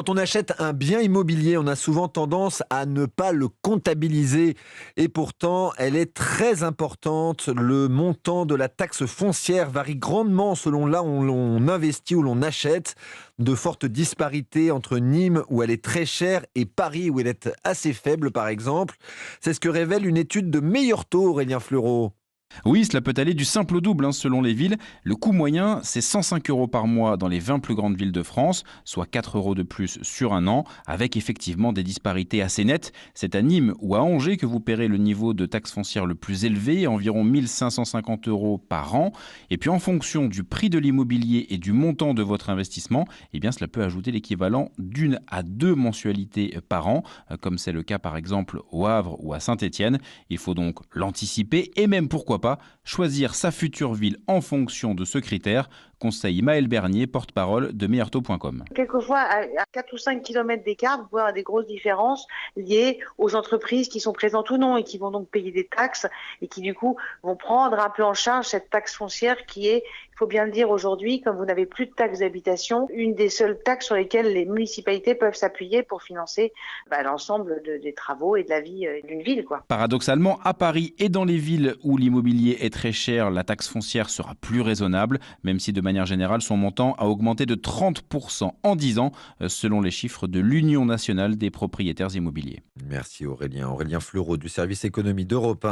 Quand on achète un bien immobilier, on a souvent tendance à ne pas le comptabiliser et pourtant, elle est très importante. Le montant de la taxe foncière varie grandement selon là où l'on investit, où l'on achète. De fortes disparités entre Nîmes, où elle est très chère, et Paris, où elle est assez faible, par exemple. C'est ce que révèle une étude de Meilleur Taux, Aurélien Fleureau. Oui, cela peut aller du simple au double selon les villes. Le coût moyen, c'est 105 euros par mois dans les 20 plus grandes villes de France, soit 4 euros de plus sur un an, avec effectivement des disparités assez nettes. C'est à Nîmes ou à Angers que vous paierez le niveau de taxe foncière le plus élevé, environ 1550 euros par an. Et puis en fonction du prix de l'immobilier et du montant de votre investissement, eh bien cela peut ajouter l'équivalent d'une à deux mensualités par an, comme c'est le cas par exemple au Havre ou à Saint-Étienne. Il faut donc l'anticiper et même pourquoi pas choisir sa future ville en fonction de ce critère, conseille Maël Bernier, porte-parole de meilleurtaux.com. Quelquefois, à 4 ou 5 kilomètres d'écart, vous pouvez avoir des grosses différences liées aux entreprises qui sont présentes ou non et qui vont donc payer des taxes et qui, du coup, vont prendre un peu en charge cette taxe foncière qui est, il faut bien le dire aujourd'hui, comme vous n'avez plus de taxe d'habitation, une des seules taxes sur lesquelles les municipalités peuvent s'appuyer pour financer l'ensemble des travaux et de la vie d'une ville, quoi. Paradoxalement, à Paris et dans les villes où l'immobilier est très cher, la taxe foncière sera plus raisonnable, même si de manière générale, son montant a augmenté de 30% en 10 ans, selon les chiffres de l'Union nationale des propriétaires immobiliers. Merci Aurélien. Aurélien Fleureau du service économie d'Europe 1.